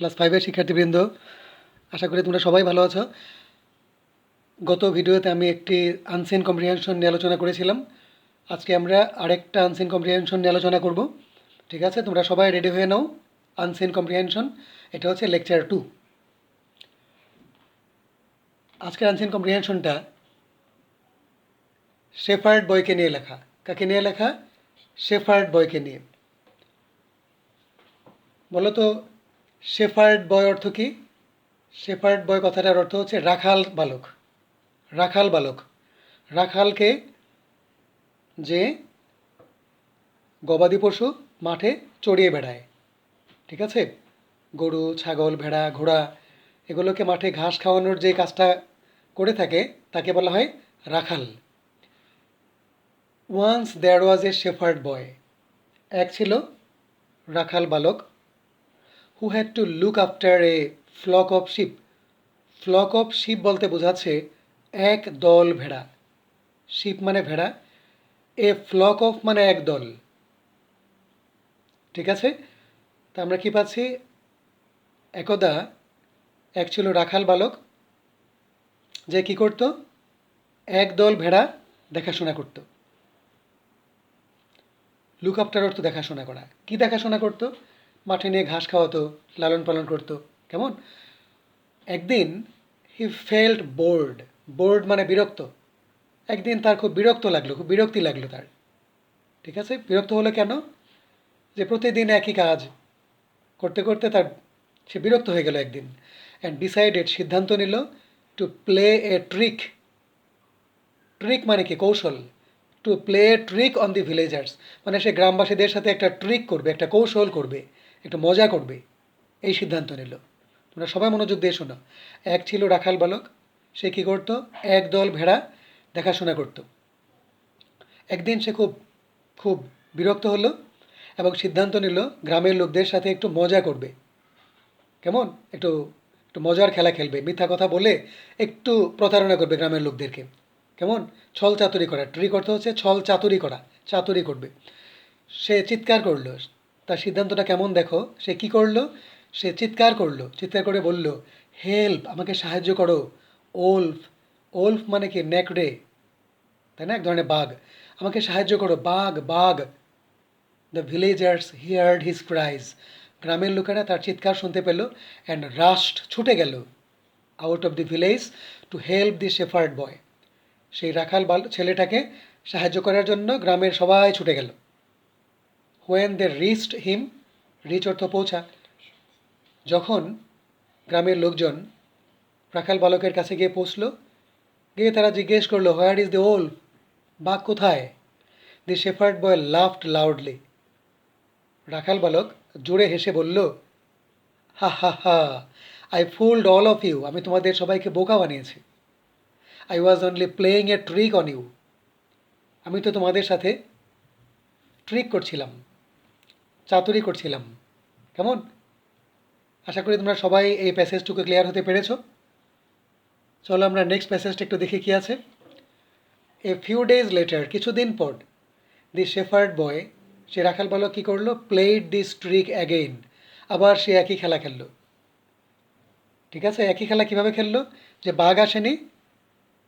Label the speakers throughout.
Speaker 1: Class 5-এর শিক্ষার্থীবৃন্দ, আশা করি তোমরা সবাই ভালো আছো। গত ভিডিওতে আমি একটি আনসিন কম্প্রিহেনশন নিয়ে আলোচনা করেছিলাম। আজকে আমরা আরেকটা আনসিন কম্প্রিহেনশন নিয়ে আলোচনা করব। ঠিক আছে, তোমরা সবাই রেডি হয়ে নাও। আনসিন কম্প্রিহেনশন, এটা হচ্ছে লেকচার 2। আজকের আনসিন কম্প্রিহেনশনটা শেফার্ড বয়কে নিয়ে লেখা। কাকে নিয়ে লেখা? শেফার্ড বয়কে নিয়ে। বলো তো, শেফার্ড বয় অর্থ কী? শেফার্ড বয় কথাটার অর্থ হচ্ছে রাখাল বালক। রাখাল বালক, রাখালকে যে গবাদি পশু মাঠে চড়িয়ে বেড়ায়। ঠিক আছে, গরু, ছাগল, ভেড়া, ঘোড়া এগুলোকে মাঠে ঘাস খাওয়ানোর যে কাজটা করে থাকে তাকে বলা হয় রাখাল। Once there was A shepherd বয়, এক ছিল রাখাল বালক, who had to look after a flock of sheep. Flock of sheep বলতে বোঝাচ্ছে এক দল ভেড়া। শিপ মানে ভেড়া, এ ফ্লক অফ মানে এক দল। ঠিক আছে, তা আমরা কি পাচ্ছি? একদা এক ছিল রাখাল বালক, যে কি করত? একদল ভেড়া দেখাশোনা করত। লুক আফটার অর্থ দেখাশোনা করা। কি দেখাশোনা করত? মাঠে নিয়ে ঘাস খাওয়াতো, লালন পালন করতো। কেমন? একদিন হি ফেল্ট বোর্ড। বোর্ড মানে বিরক্ত। একদিন তার খুব বিরক্ত লাগলো, খুব বিরক্তি লাগলো তার। ঠিক আছে, বিরক্ত হলো কেন? যে প্রতিদিন একই কাজ করতে করতে সে বিরক্ত হয়ে গেল একদিন। অ্যান্ড ডিসাইডেড, সিদ্ধান্ত নিল, to play a trick. Trick মানে কি? কৌশল। To play trick on the villagers, মানে সে গ্রামবাসীদের সাথে একটা ট্রিক করবে, একটা কৌশল করবে, একটা মজা করবে, এই সিদ্ধান্ত নিল। তোমরা সবাই মনোযোগ দিয়ে শোনো। এক ছিল রাখাল বালক, সে কী করতো? একদল ভেড়া দেখাশোনা করত। একদিন সে খুব খুব বিরক্ত হলো এবং সিদ্ধান্ত নিল গ্রামের লোকদের সাথে একটু মজা করবে। কেমন? একটু একটু মজার খেলা খেলবে, মিথ্যা কথা বলে একটু প্রতারণা করবে গ্রামের লোকদেরকে। কেমন? ছল চাতুরি করা। ট্রিক অর্থ হচ্ছে ছল চাতুরি করা, চাতুরি করবে। সে চিৎকার করলো। তার সিদ্ধান্তটা কেমন দেখো। সে কি করলো? সে চিৎকার করলো, চিৎকার করে বলল, হেল্প, আমাকে সাহায্য করো। ওলফ, ওলফ মানে কি? নেকড়ে, তাই না? এক ধরনের বাঘ। আমাকে সাহায্য করো, বাঘ, বাঘ। The villagers heard his cries, গ্রামের লোকেরা তার চিৎকার শুনতে পেল, অ্যান্ড রাস্ট, ছুটে গেল, out of the village to help the shepherd boy. সেই রাখাল ছেলেটাকে সাহায্য করার জন্য গ্রামের সবাই ছুটে গেল। When they reached him, reach অর্থ পৌঁছা। যখন গ্রামের লোকজন রাখাল বালকের কাছে গিয়ে পৌঁছলো, গিয়ে তারা জিজ্ঞেস করলো, হোয়ার ইজ দ্য ওল্ড, বাঘ কোথায়? The shepherd boy laughed loudly, রাখাল বালক জোরে হেসে বলল, হা হা হা, I fooled all of you, আমি তোমাদের সবাইকে বোকা বানিয়েছি। I was only playing a trick on you, আমি তো তোমাদের সাথে ট্রিক করছিলাম, চাতুরি করছিলাম। কেমন? আশা করি তোমরা সবাই এই প্যাসেজটুকু ক্লিয়ার হতে পেরেছো। চলো আমরা নেক্সট প্যাসেজটা একটু দেখি কী আছে। এ ফিউ ডেজ লেটার, কিছুদিন পর, দি শেফার্ড বয়, সে রাখাল বালক কী করলো? প্লেড দিস ট্রিক অ্যাগেইন, আবার সে একই খেলা খেললো। ঠিক আছে, একই খেলা কীভাবে খেললো? যে বাঘ আসেনি,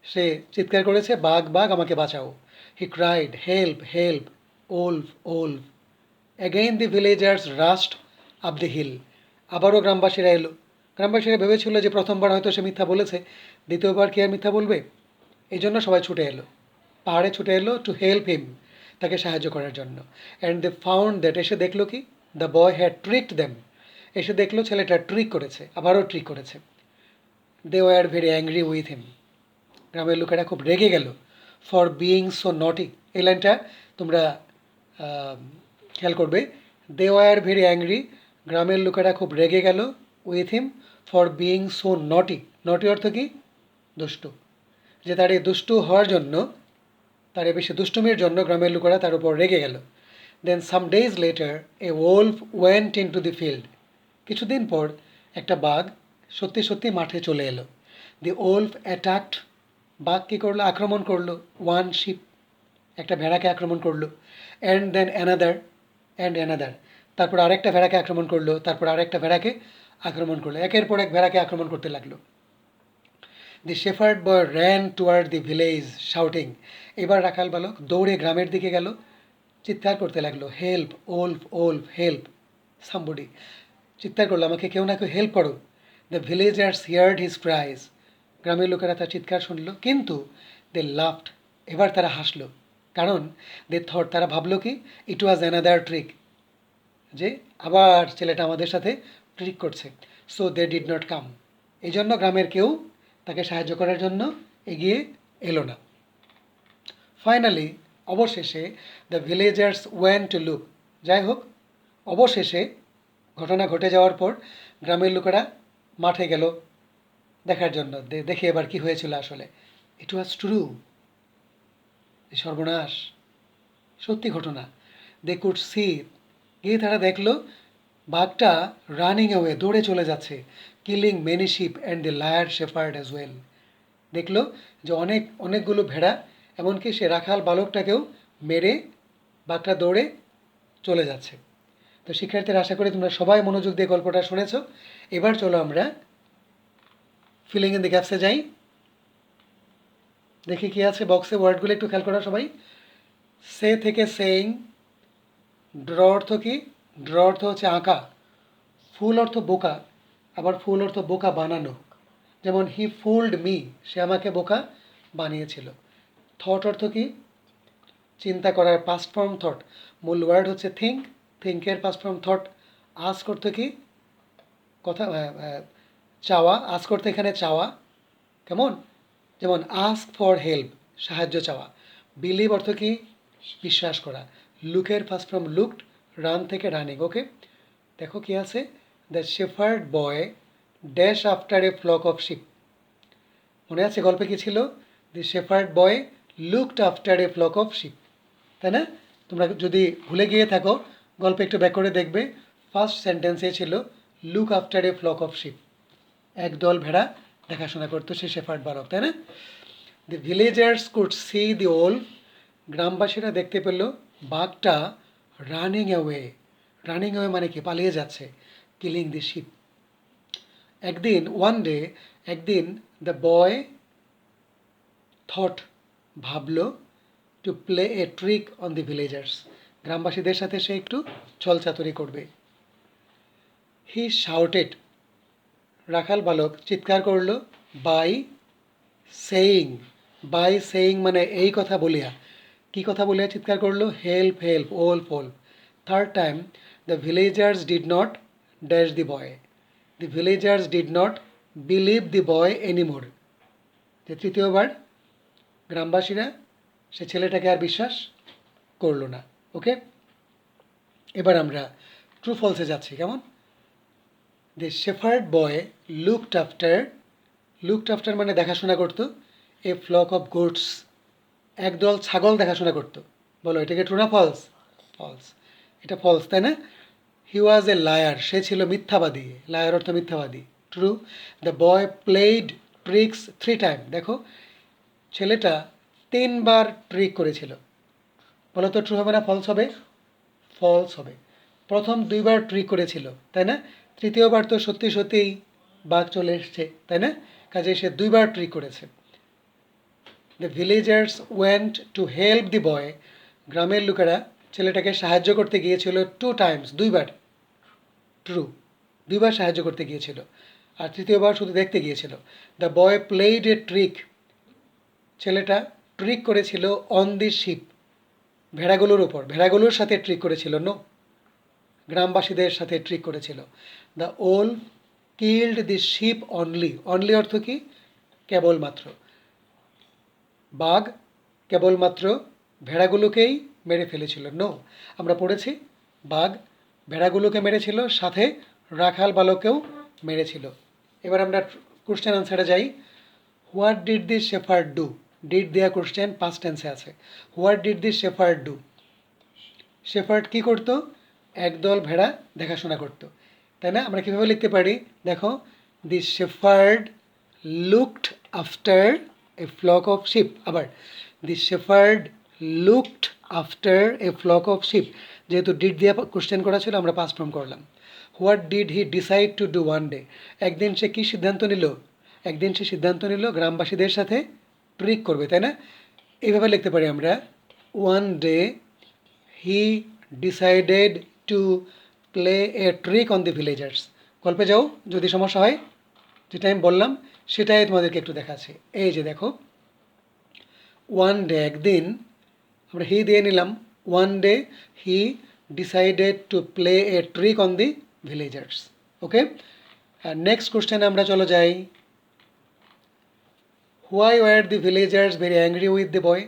Speaker 1: সে চিৎকার করেছে, বাঘ, বাঘ, আমাকে বাঁচাও। He cried, help, help, wolf, wolf. Again the villagers rushed up the hill, আবারও গ্রামবাসীরা এলো। গ্রামবাসীরা ভেবেছিল যে প্রথমবার হয়তো সে মিথ্যা বলেছে, দ্বিতীয়বার কি আর মিথ্যা বলবে? এই জন্য সবাই ছুটে এলো, পাহাড়ে ছুটে এলো, টু হেল্প হিম, তাকে সাহায্য করার জন্য। অ্যান্ড দে ফাউন্ড দ্যাট, এসে দেখলো কি? The boy had tricked them, এসে দেখলো ছেলেটা ট্রিক করেছে, আবারও ট্রিক করেছে। They were very angry with him, গ্রামের লোকেরা খুব রেগে গেল। ফর বিইং সো নটি, এই লাইনটা তোমরা খেয়াল করবে। দে ওয়ার ভেরি অ্যাংরি, গ্রামের লোকেরা খুব রেগে গেল, with him, for being so নটি। নটি অর্থ কি? দুষ্টু। যে তার এই দুষ্টু হওয়ার জন্য, তার এই বেশি দুষ্টুমির জন্য গ্রামের লোকেরা তার উপর রেগে গেল। Then some days later a wolf went into the field, কিছুদিন পর একটা বাঘ সত্যি সত্যি মাঠে চলে এলো। দি ওল্ফ অ্যাটাকড, বাঘ কী করলো? আক্রমণ করলো। ওয়ান শিপ, একটা ভেড়াকে আক্রমণ করলো। And then another, and another, তারপর আরেকটা ভেড়াকে আক্রমণ করলো, তারপর আরেকটা ভেড়াকে আক্রমণ করলো, একের পর এক ভেড়াকে আক্রমণ করতে লাগলো। The shepherd boy ran toward the village shouting. এবার রাখাল বালক দৌড়ে গ্রামের দিকে গেল, চিৎকার করতে লাগলো, help wolf wolf help somebody. চিৎকার করলো, আমাকে কেউ না কেউ হেল্প করো। The villagers heard his cries. গ্রামের লোকেরা তার চিৎকার শুনলো, কিন্তু দে লাফড, এবার তারা হাসলো। কারণ দে থট, তারা ভাবলো কি, ইট ওয়াজ অ্যানাদার ট্রিক, যে আবার ছেলেটা আমাদের সাথে ট্রিক করছে। So they did not come. এই জন্য গ্রামের কেউ তাকে সাহায্য করার জন্য এগিয়ে এলো না। ফাইনালি, অবশেষে the villagers went to look. যাই হোক, অবশেষে ঘটনা ঘটে যাওয়ার পর গ্রামের লোকেরা মাঠে গেল দেখার জন্য, দেখে এবার কি হয়েছিল আসলে। ইট ওয়াজ ট্রু, সর্বনাশ, সত্যি ঘটনা। দে কুড সি, গিয়ে তারা দেখলো বাঘটা রানিং অ্যাওয়ে, দৌড়ে চলে যাচ্ছে, killing many sheep and the liar shepherd as well. দেখলো যে অনেকগুলো ভেড়া, এমনকি সে রাখাল বালকটাকেও মেরে বাঘটা দৌড়ে চলে যাচ্ছে। তো শিক্ষার্থীরা, আশা করি তোমরা সবাই মনোযোগ দিয়ে গল্পটা শুনেছো। এবার চলো আমরা ফিলিং ইন দ্য গ্যাপসে যাই। দেখি কি আছে বক্সে, ওয়ার্ডগুলো একটু খেয়াল করো সবাই। সে থেকে সেইং, ড্র অর্থ কি? ড্র অর্থ হচ্ছে আঁকা, ফুল অর্থ বোকা, আবার ফুল অর্থ বোকা বানানো। যেমন হি ফুলড মি, সে আমাকে বোকা বানিয়েছিল। থট অর্থ কি? চিন্তা করার, পাস্ট ফর্ম থট। মূল ওয়ার্ড হচ্ছে থিঙ্ক, থিঙ্কের পাস্ট ফর্ম থট। আস্ক অর্থ কি? কথা চাওয়া, আস্ক অর্থ এখানে চাওয়া, কেমন? যেমন আস্ক ফর হেল্প, সাহায্য চাওয়া। বিলিভ অর্থ কি? বিশ্বাস করা। লুকের ফার্স্ট ফর্ম লুকড, রান থেকে রানিং। ওকে, দেখো কি আছে, the shepherd boy dash after a flock of sheep. মনে আছে গল্পে কি ছিল? The shepherd boy looked after a flock of sheep, তাই না? তোমরা যদি ভুলে গিয়ে থাকো, গল্পে একটু ব্যাক করে দেখবে, ফার্স্ট সেন্টেন্সে ছিল look after a flock of sheep, একদল ভেড়া দেখাশোনা করতো সে শেফার্ড বালক, তাই না? The villagers could see the wolf, গ্রামবাসীরা দেখতে পেল বাঘটা রানিং অ্যাওয়ে। রানিং অ্যাওয়ে মানে কি? পালিয়ে যাচ্ছে। Killing the ship. একদিন দ্য বয় থট, ভাবলো, to play a trick on the villagers, গ্রামবাসীদের সাথে সে একটু ছলচাতুরি করবে। হি শাউটেড, রাখাল বালক চিৎকার করলো, বাই সেইং। বাই সেইং মানে এই কথা বলিয়া। কি কথা বলিয়া চিৎকার করলো? Help help wolf wolf. Third time the villagers did not dash the boy. The villagers did not believe the boy anymore. যে তৃতীয়বার গ্রামবাসীরা সে ছেলেটাকে আর বিশ্বাস করলো না। ওকে, এবার আমরা ট্রু ফলসে যাচ্ছি, কেমন? দি শেফার্ড বয় লুকড আফটার মানে দেখাশোনা করতো, এ ফ্লক অফ গোটস, একদল ছাগল দেখাশোনা করতো। বলো এটাকে ট্রু না ফলস? ফলস, এটা ফলস, তাই না? হি ওয়াজ এ লায়ার, সে ছিল মিথ্যাবাদী। লায়ার অর্থ মিথ্যাবাদী। True. The boy played tricks 3 time. দেখো ছেলেটা 3বার ট্রিক করেছিল। বলো তো ট্রু হবে না ফলস হবে? ফলস হবে। প্রথম 2বার ট্রিক করেছিল, তাই না? তৃতীয়বার তো সত্যি সত্যিই বাঘ চলে এসছে, তাই না? কাজে সে 2বার ট্রিক করেছে। The villagers went to help the boy, গ্রামের লোকেরা ছেলেটাকে সাহায্য করতে গিয়েছিল 2 টাইমস, 2বার। ট্রু, 2বার সাহায্য করতে গিয়েছিল, আর তৃতীয়বার শুধু দেখতে গিয়েছিল। The boy played a trick, ছেলেটা ট্রিক করেছিল অন দি শিপ, ভেড়াগুলোর ওপর, ভেড়াগুলোর সাথে ট্রিক করেছিল, নো, গ্রামবাসীদের সাথে ট্রিক করেছিল। দ্য ওল killed the ship only. Only অর্থ কি? কেবলমাত্র। বাঘ কেবলমাত্র ভেড়াগুলোকেই মেরে ফেলেছিল, নো, আমরা পড়েছি বাঘ ভেড়াগুলোকে মেরেছিল, সাথে রাখাল বালককেও মেরেছিল। এবার আমরা কোশ্চেন আনসারে যাই। What did this shepherd do? Did দেয়া কোশ্চেন পাস্ট টেন্সে আছে। What did this shepherd do? Shepherd কী করতো? একদল ভেড়া দেখাশোনা করতো, তাই না? আমরা কীভাবে লিখতে পারি? দেখো, the shepherd looked after a flock of sheep. আবার the shepherd looked after a flock of sheep. যেহেতু ডিড দিয়ে কোশ্চেন করা ছিল আমরা পাস্ট ফর্ম করলাম। What did he decide to do one day, একদিন সে কী সিদ্ধান্ত নিল, একদিন সে সিদ্ধান্ত নিল গ্রামবাসীদের সাথে ট্রিক করবে, তাই না? এইভাবে লিখতে পারি আমরা, one day he decided to play a trick on the villagers. গল্পে যাও, যদি সমস্যা হয় যেটা আমি বললাম সেটাই তোমাদেরকে একটু দেখাচ্ছি। এই যে দেখো, ওয়ান ডে একদিন, আমরা হি দিয়ে নিলাম, one day he decided to play a trick on the villagers. Okay, next কোশ্চেনে আমরা চলে যাই। Why were the villagers very angry with the boy,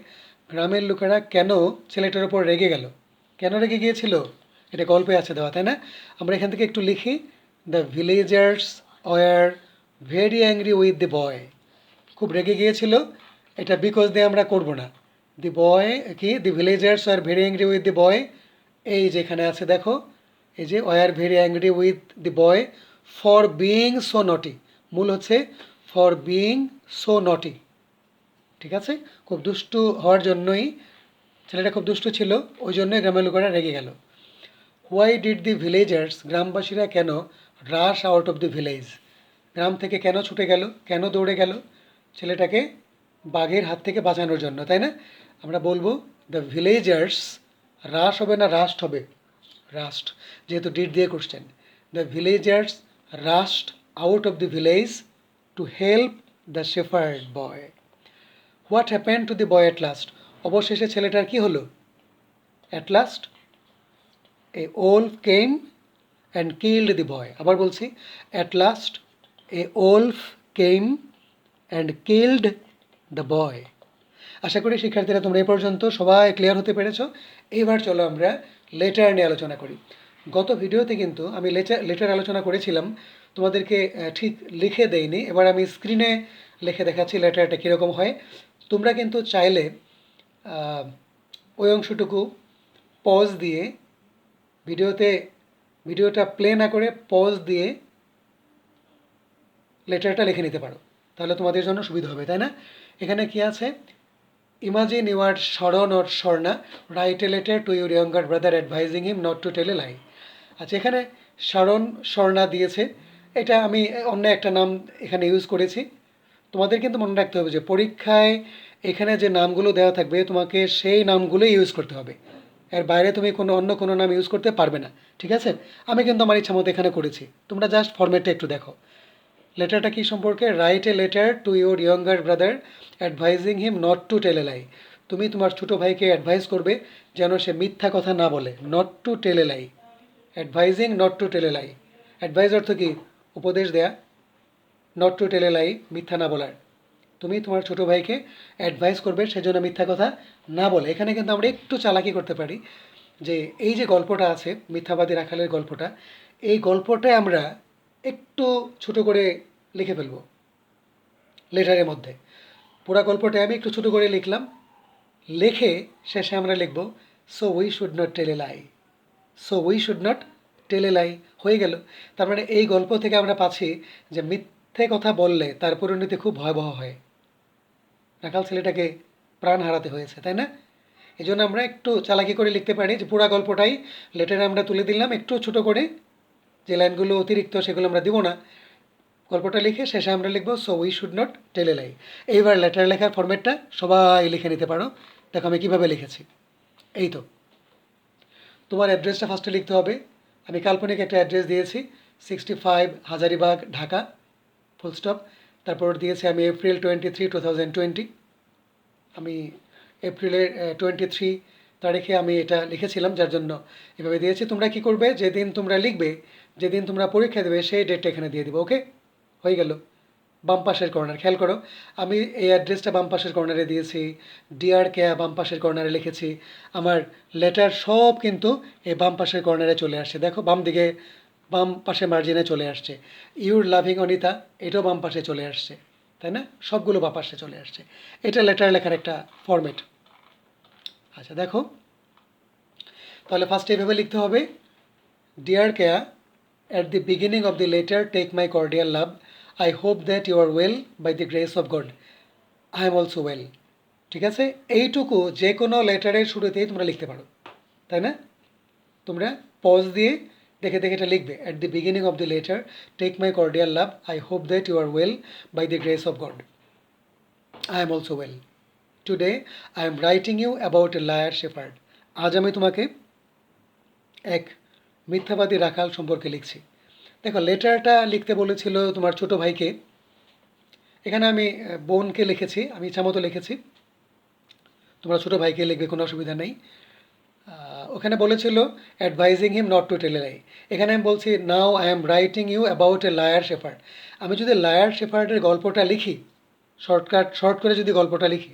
Speaker 1: গ্রামের লোকেরা কেন ছেলেটার ওপর রেগে গেল, কেন রেগে গিয়েছিল, এটা গল্পে আছে দেওয়া, তাই না? আমরা এখান থেকে একটু লিখি, the villagers were very angry with the boy, খুব রেগে গিয়েছিল, এটা বিকজ দিয়ে আমরা করব না। দি বয় কি, the villagers were very angry with the boy, এই যেখানে আছে দেখো, এই যে were very angry with the boy for being so naughty, মূল হচ্ছে ফর বিইং সো নটি, ঠিক আছে? খুব দুষ্টু হওয়ার জন্যই, ছেলেটা খুব দুষ্টু ছিল, ওই জন্যই গ্রামের লোকেরা রেগে গেল। হোয়াই ডিড দি ভিলেজার্স, গ্রামবাসীরা কেন রাশ আউট অফ দি ভিলেজ, গ্রাম থেকে কেন ছুটে গেল, কেন দৌড়ে গেল, ছেলেটাকে বাঘের হাত থেকে বাঁচানোর জন্য, তাই না? আমরা বলবো দ্য ভিলেজার্স, রাশ হবে না রাস্ট হবে, রাস্ট, যেহেতু ডিড দিয়ে question, the villagers rushed out of the village to help the shepherd boy. What happen to the boy at last, অবশেষে ছেলেটার কি হলো? At last a wolf came and killed the boy, আবার বলছি, at last a wolf came and killed the boy. আশা করি শিক্ষার্থীরা তোমরা এই পর্যন্ত সবাই ক্লিয়ার হতে পেরেছ। এইবার চলো আমরা লেটার নিয়ে আলোচনা করি। গত ভিডিওতে কিন্তু আমি লেটার আলোচনা করেছিলাম, তোমাদেরকে ঠিক লিখে দেইনি, এবার আমি স্ক্রিনে লিখে দেখাচ্ছি লেটারটা কীরকম হয়। তোমরা কিন্তু চাইলে ওই অংশটুকু পজ দিয়ে, ভিডিওটা প্লে না করে পজ দিয়ে লেটারটা লিখে নিতে পারো, তাহলে তোমাদের জন্য সুবিধা হবে, তাই না? এখানে কি আছে, imagine you are Sharan or Swarna, write a letter to your younger brother advising him not to tell a lie. আচ্ছা, এখানে শরণ স্বর্ণা দিয়েছে, এটা আমি অন্য একটা নাম এখানে ইউজ করেছি। তোমাদের কিন্তু মনে রাখতে হবে যে পরীক্ষায় এখানে যে নামগুলো দেওয়া থাকবে তোমাকে সেই নামগুলোই ইউজ করতে হবে, এর বাইরে তুমি অন্য কোনো নাম ইউজ করতে পারবে না, ঠিক আছে? আমি কিন্তু আমার ইচ্ছা মতো এখানে করেছি, তোমরা জাস্ট ফরম্যাটটা একটু দেখো। লেটারটা কী সম্পর্কে, write a letter to your younger brother advising him not to tell a lie, তুমি তোমার ছোটো ভাইকে অ্যাডভাইস করবে যেন সে মিথ্যা কথা না বলে, not to tell a lie, advising not to tell a lie, advice অর্থ কি, উপদেশ দেয়া, নট টু টেল এ লাই মিথ্যা না বলার, তুমি তোমার ছোটো ভাইকে অ্যাডভাইস করবে সেজন্য মিথ্যা কথা না বলে। এখানে কিন্তু আমরা একটু চালাকি করতে পারি, যে এই যে গল্পটা আছে মিথ্যাবাদী রাখালের গল্পটা, এই গল্পটায় আমরা একটু ছোট করে লিখে ফেলবো লেটারের মধ্যে। পুরো গল্পটা আমি একটু ছোট করে লিখলাম, লিখে শেষে আমরা লিখব so we should not tell a lie, so we should not tell a lie, হয়ে গেল। তার মানে এই গল্প থেকে আমরা পাচ্ছি যে মিথ্যে কথা বললে তার পরিণতি খুব ভয়াবহ হয়, রাখাল ছেলেটাকে প্রাণ হারাতে হয়েছে, তাই না? এই জন্য আমরা একটু চালাকি করে লিখতে পারি যে পুরা গল্পটাই লেটারে আমরা তুলে দিলাম, একটু ছোট করে, যে লাইনগুলো অতিরিক্ত সেগুলো আমরা দিব না, গল্পটা লিখে শেষে আমরা লিখবো so we should not tell a lie. এইবার লেটার লেখার ফরম্যাটটা সবাই লিখে নিতে পারো, দেখো আমি কীভাবে লিখেছি। এই তো, তোমার অ্যাড্রেসটা ফার্স্টে লিখতে হবে, আমি কাল্পনিক একটা অ্যাড্রেস দিয়েছি, 65 হাজারিবাগ ঢাকা, ফুল স্টপ। তারপর দিয়েছি আমি এপ্রিল 23, 2020, আমি এপ্রিলের 23 তারিখে আমি এটা লিখেছিলাম, যার জন্য এভাবে দিয়েছি। তোমরা কি করবে, যেদিন তোমরা লিখবে, যেদিন তোমরা পরীক্ষা দেবে সেই ডেটটা এখানে দিয়ে দেবো। ওকে, হয়ে গেল। বাম পাশের কর্নার খেয়াল করো, আমি এই অ্যাড্রেসটা বাম পাশের কর্নারে দিয়েছি, ডিআর কেয়া বাম পাশের কর্নারে লিখেছি, আমার লেটার সব কিন্তু এই বাম পাশের কর্নারে চলে আসছে, দেখো বাম দিকে, বাম পাশে মার্জিনে চলে আসছে। ইউর লাভিং অনিতা, এটাও বাম পাশে চলে আসছে, তাই না? সবগুলো বাম পাশে চলে আসছে। এটা লেটার লেখার একটা ফরম্যাট। আচ্ছা দেখো, তাহলে ফার্স্টে এভাবে লিখতে হবে, dear Keya, at the beginning of the letter take my cordial love, I hope that you are well by the grace of God, I am also well. ঠিক আছে, এইটুকু যে কোনো লেটারের শুরুতেই তোমরা লিখতে পারো, তাই না? তোমরা পজ দিয়ে দেখে দেখে এটা লিখবে। At the beginning of the letter, take my cordial love, I hope that you are well by the grace of God. I am also well. Today I am writing you about a liar shepherd. আজ আমি তোমাকে এক মিথ্যাবাদী রাখাল সম্পর্কে লিখছি। দেখো, লেটারটা লিখতে বলেছিল তোমার ছোট ভাইকে, এখানে আমি বোনকে লিখেছি, আমি ইচ্ছামতো লিখেছি, তোমরা ছোটো ভাইকে লিখবে, কোনো অসুবিধা নেই। ওখানে বলেছিল advising him not to tell a lie, এখানে আমি বলছি now I am writing you about a liar shepherd. আমি যদি লায়ার শেফার্ডের গল্পটা লিখি, শর্ট করে যদি গল্পটা লিখি,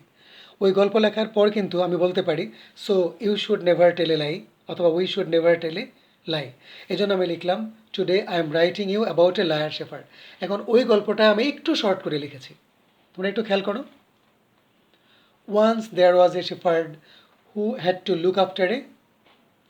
Speaker 1: ওই গল্প লেখার পর কিন্তু আমি বলতে পারি so you should never tell a lie, অথবা we should never tell a lie. এই জন্য আমি লিখলাম today I am writing you about a liar shepherd. এখন ওই গল্পটা আমি একটু শর্ট করে লিখেছি, তোমরা একটু খেয়াল করো। Once there was a shepherd who had to look after a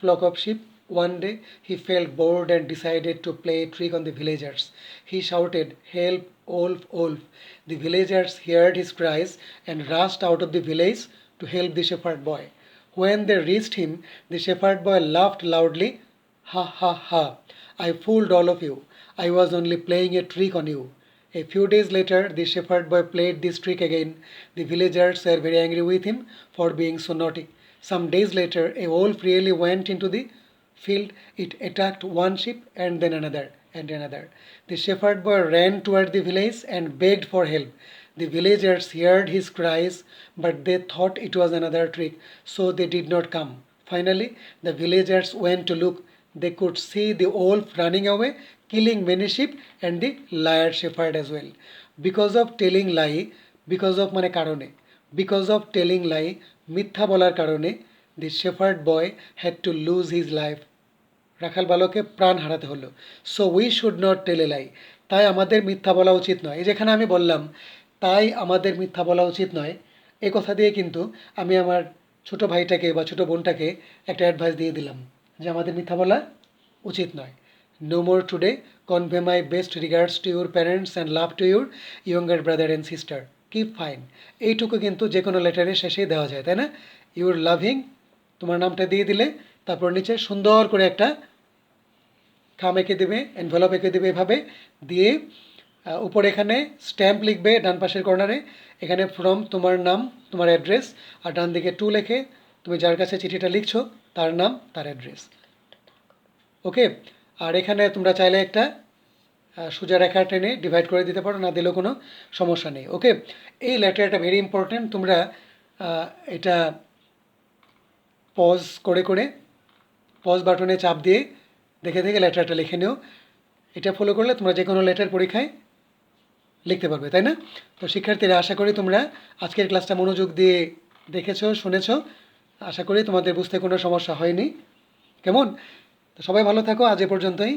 Speaker 1: flock of sheep. One day he felt bored and decided to play a trick on the villagers. He shouted, "Help, wolf, wolf." The villagers heard his cries and rushed out of the village to help the shepherd boy. When they reached him, the shepherd boy laughed loudly. "Ha ha ha, I fooled all of you. I was only playing a trick on you." A few days later, the shepherd boy played this trick again. The villagers were very angry with him for being so naughty. Some days later, a wolf really went into the field. It attacked one sheep and then another and another. The shepherd boy ran toward the village and begged for help. The villagers heard his cries, but they thought it was another trick, so they did not come. Finally, the villagers went to look. They could see the wolf running away, killing many sheep and the liar shepherd as well. Because of telling lie, because of মানে কারণে, because of telling lie, মিথ্যা বলার কারণে, the shepherd boy had to lose his life. রাখাল বালকে প্রাণ হারাতে হলো। So we should not tell a lie, তাই আমাদের মিথ্যা বলা উচিত নয়। এই যেখানে আমি বললাম তাই আমাদের মিথ্যা বলা উচিত নয়, এই কথা দিয়ে কিন্তু আমি আমার ছোট ভাইটাকে বা ছোট বোনটাকে একটা অ্যাডভাইস দিয়ে দিলাম যে আমাদের মিথ্যা বলা উচিত নয়। No more today, convey my best regards to your parents and love to your younger brother and sister, keep fine. এইটুকু কিন্তু যে কোনো লেটারের শেষেই দেওয়া যায়, তাই না? ইউর লাভিং, তোমার নামটা দিয়ে দিলে তারপর নিচে সুন্দর করে একটা খাম এঁকে দেবে, এনভেলপ এঁকে দেবে, এভাবে দিয়ে উপরে এখানে স্ট্যাম্প লিখবে ডান পাশের কর্নারে, এখানে ফ্রম তোমার নাম, তোমার অ্যাড্রেস, আর ডান দিকে টু লেখে তুমি যার কাছে চিঠিটা লিখছো তার নাম, তার অ্যাড্রেস। ওকে, আর এখানে তোমরা চাইলে একটা সোজা রেখা টেনে ডিভাইড করে দিতে পারো, না দিলেও কোনো সমস্যা নেই। ওকে, এই লেটারটা ভেরি ইম্পর্ট্যান্ট, তোমরা এটা পজ করে করে, পজ বাটনে চাপ দিয়ে দেখে দেখে লেটারটা লিখে নিও। এটা ফলো করলে তোমরা যে কোনো লেটার পরীক্ষায় লিখতে পারবে, তাই না? তো শিক্ষার্থীরা, আশা করি তোমরা আজকের ক্লাসটা মনোযোগ দিয়ে দেখেছো, শুনেছো। আশা করি তোমাদের বুঝতে কোনো সমস্যা হয়নি। কেমন? তো সবাই ভালো থাকো, আজ এ পর্যন্তই।